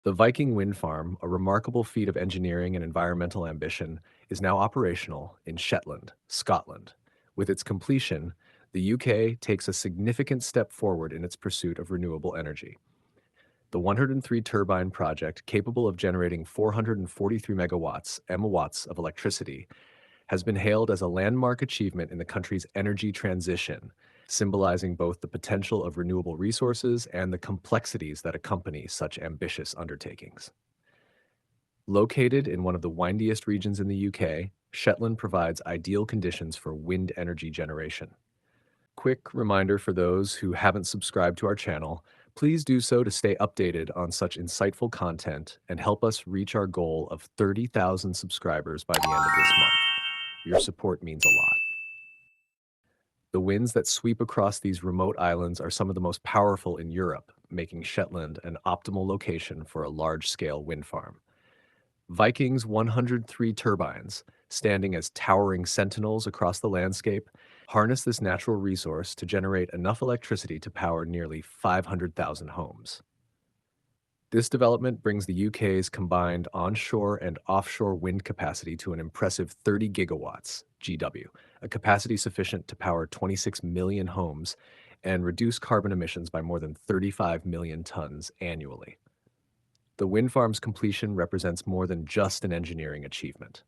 The Viking Wind Farm, a remarkable feat of engineering and environmental ambition, is now operational in Shetland, Scotland. With its completion, the UK takes a significant step forward in its pursuit of renewable energy. The 103 turbine project, capable of generating 443 megawatts of electricity, has been hailed as a landmark achievement in the country's energy transition, symbolizing both the potential of renewable resources and the complexities that accompany such ambitious undertakings. Located in one of the windiest regions in the UK, Shetland provides ideal conditions for wind energy generation. Quick reminder for those who haven't subscribed to our channel, please do so to stay updated on such insightful content and help us reach our goal of 30,000 subscribers by the end of this month. Your support means a lot. The winds that sweep across these remote islands are some of the most powerful in Europe, making Shetland an optimal location for a large-scale wind farm. Viking's 103 turbines, standing as towering sentinels across the landscape, harness this natural resource to generate enough electricity to power nearly 500,000 homes. This development brings the UK's combined onshore and offshore wind capacity to an impressive 30 gigawatts GW, a capacity sufficient to power 26 million homes and reduce carbon emissions by more than 35 million tons annually. The wind farm's completion represents more than just an engineering achievement.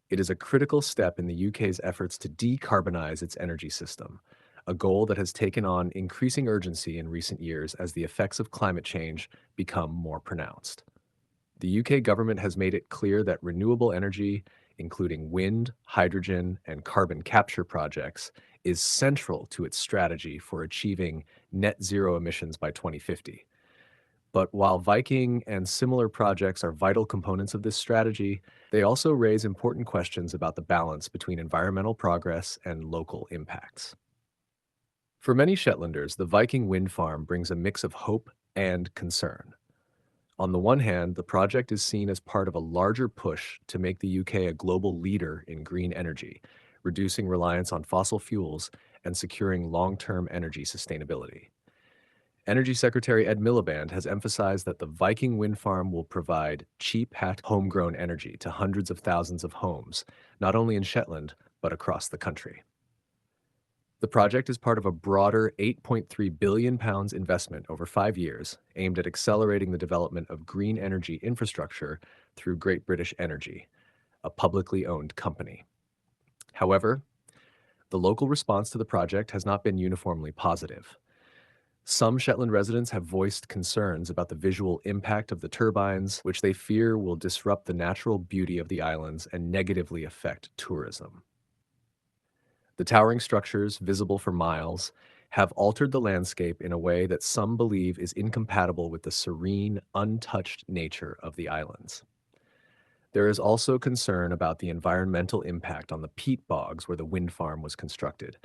It is a critical step in the UK's efforts to decarbonize its energy system, a goal that has taken on increasing urgency in recent years as the effects of climate change become more pronounced. The UK government has made it clear that renewable energy, including wind, hydrogen, and carbon capture projects, is central to its strategy for achieving net zero emissions by 2050. But while Viking and similar projects are vital components of this strategy, they also raise important questions about the balance between environmental progress and local impacts. For many Shetlanders, the Viking Wind Farm brings a mix of hope and concern. On the one hand, the project is seen as part of a larger push to make the UK a global leader in green energy, reducing reliance on fossil fuels and securing long-term energy sustainability. Energy Secretary Ed Miliband has emphasized that the Viking Wind Farm will provide cheap, homegrown energy to hundreds of thousands of homes, not only in Shetland, but across the country. The project is part of a broader £8.3 billion investment over 5 years aimed at accelerating the development of green energy infrastructure through Great British Energy, a publicly owned company. However, the local response to the project has not been uniformly positive. Some Shetland residents have voiced concerns about the visual impact of the turbines, which they fear will disrupt the natural beauty of the islands and negatively affect tourism. The towering structures, visible for miles, have altered the landscape in a way that some believe is incompatible with the serene, untouched nature of the islands. There is also concern about the environmental impact on the peat bogs where the wind farm was constructed.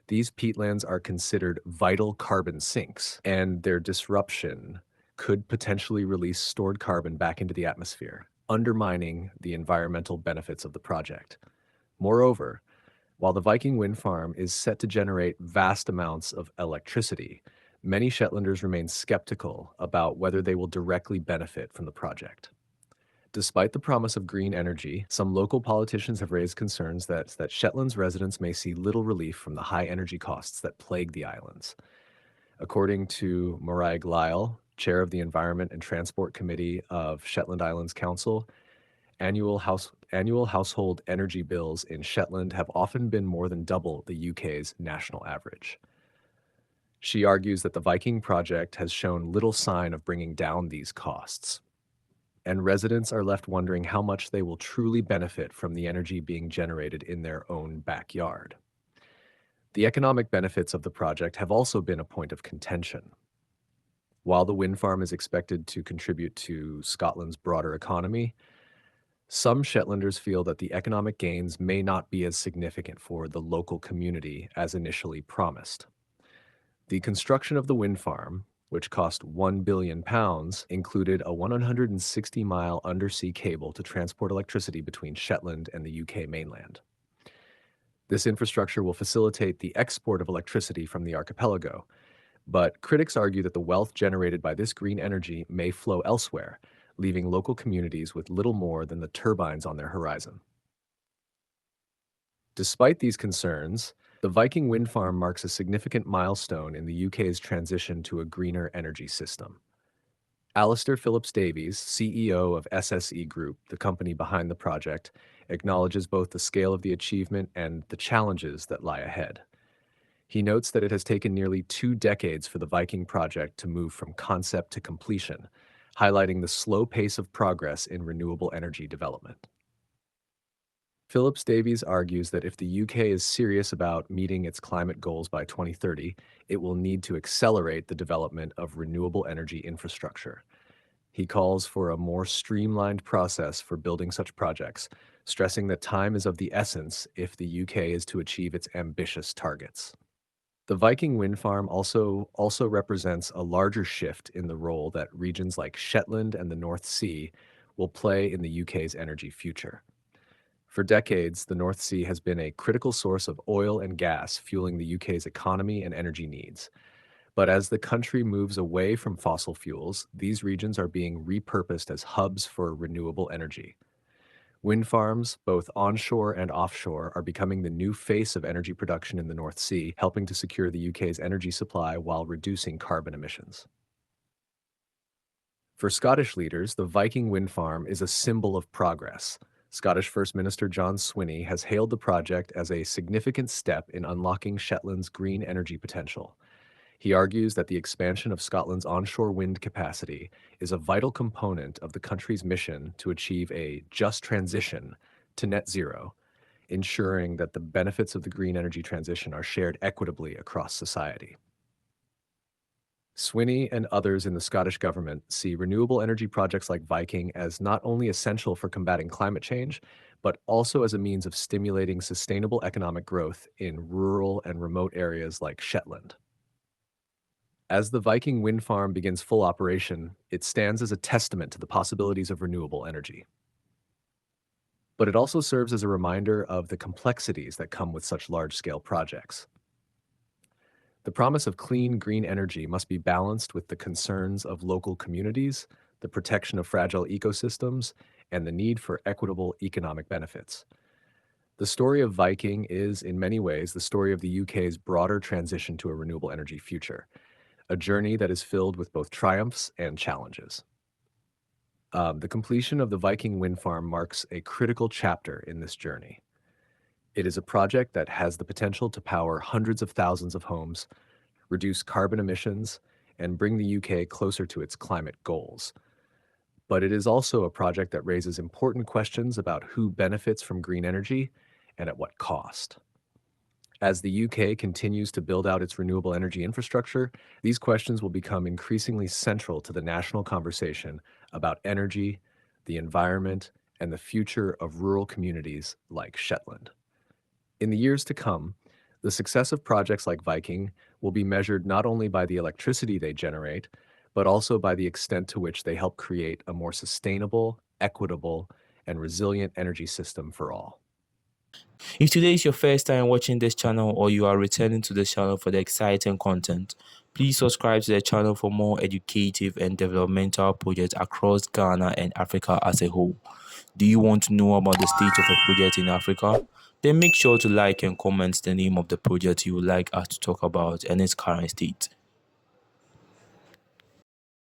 These peatlands are considered vital carbon sinks, and their disruption could potentially release stored carbon back into the atmosphere, undermining the environmental benefits of the project. Moreover, while the Viking Wind Farm is set to generate vast amounts of electricity, many Shetlanders remain skeptical about whether they will directly benefit from the project. Despite the promise of green energy, some local politicians have raised concerns that Shetland's residents may see little relief from the high energy costs that plague the islands. According to Maraig Lyle, chair of the Environment and Transport Committee of Shetland Islands Council, annual household energy bills in Shetland have often been more than double the UK's national average. She argues that the Viking project has shown little sign of bringing down these costs, and residents are left wondering how much they will truly benefit from the energy being generated in their own backyard. The economic benefits of the project have also been a point of contention. While the wind farm is expected to contribute to Scotland's broader economy, some Shetlanders feel that the economic gains may not be as significant for the local community as initially promised. The construction of the wind farm, which cost £1 billion, included a 160-mile undersea cable to transport electricity between Shetland and the UK mainland. This infrastructure will facilitate the export of electricity from the archipelago, But critics argue that the wealth generated by this green energy may flow elsewhere, leaving local communities with little more than the turbines on their horizon. Despite these concerns, the Viking Wind Farm marks a significant milestone in the UK's transition to a greener energy system. Alistair Phillips Davies, CEO of SSE Group, the company behind the project, acknowledges both the scale of the achievement and the challenges that lie ahead. He notes that it has taken nearly 2 decades for the Viking project to move from concept to completion, highlighting the slow pace of progress in renewable energy development. Phillips Davies argues that if the UK is serious about meeting its climate goals by 2030, it will need to accelerate the development of renewable energy infrastructure. He calls for a more streamlined process for building such projects, stressing that time is of the essence if the UK is to achieve its ambitious targets. The Viking Wind Farm also represents a larger shift in the role that regions like Shetland and the North Sea will play in the UK's energy future. For decades, the North Sea has been a critical source of oil and gas fueling the UK's economy and energy needs. But as the country moves away from fossil fuels, these regions are being repurposed as hubs for renewable energy. Wind farms, both onshore and offshore, are becoming the new face of energy production in the North Sea, helping to secure the UK's energy supply while reducing carbon emissions. For Scottish leaders, the Viking Wind Farm is a symbol of progress. Scottish First Minister John Swinney has hailed the project as a significant step in unlocking Shetland's green energy potential. He argues that the expansion of Scotland's onshore wind capacity is a vital component of the country's mission to achieve a just transition to net zero, ensuring that the benefits of the green energy transition are shared equitably across society. Swinney and others in the Scottish government see renewable energy projects like Viking as not only essential for combating climate change, but also as a means of stimulating sustainable economic growth in rural and remote areas like Shetland. As the Viking Wind Farm begins full operation, it stands as a testament to the possibilities of renewable energy. But it also serves as a reminder of the complexities that come with such large-scale projects. The promise of clean, green energy must be balanced with the concerns of local communities, the protection of fragile ecosystems, and the need for equitable economic benefits. The story of Viking is, in many ways, the story of the UK's broader transition to a renewable energy future, a journey that is filled with both triumphs and challenges. The completion of the Viking Wind Farm marks a critical chapter in this journey. It is a project that has the potential to power hundreds of thousands of homes, reduce carbon emissions, and bring the UK closer to its climate goals. But it is also a project that raises important questions about who benefits from green energy and at what cost. As the UK continues to build out its renewable energy infrastructure, these questions will become increasingly central to the national conversation about energy, the environment, and the future of rural communities like Shetland. In the years to come, the success of projects like Viking will be measured not only by the electricity they generate, but also by the extent to which they help create a more sustainable, equitable, and resilient energy system for all. If today is your first time watching this channel or you are returning to this channel for the exciting content, please subscribe to the channel for more educative and developmental projects across Ghana and Africa as a whole. Do you want to know about the state of a project in Africa? Then make sure to like and comment the name of the project you would like us to talk about and its current state.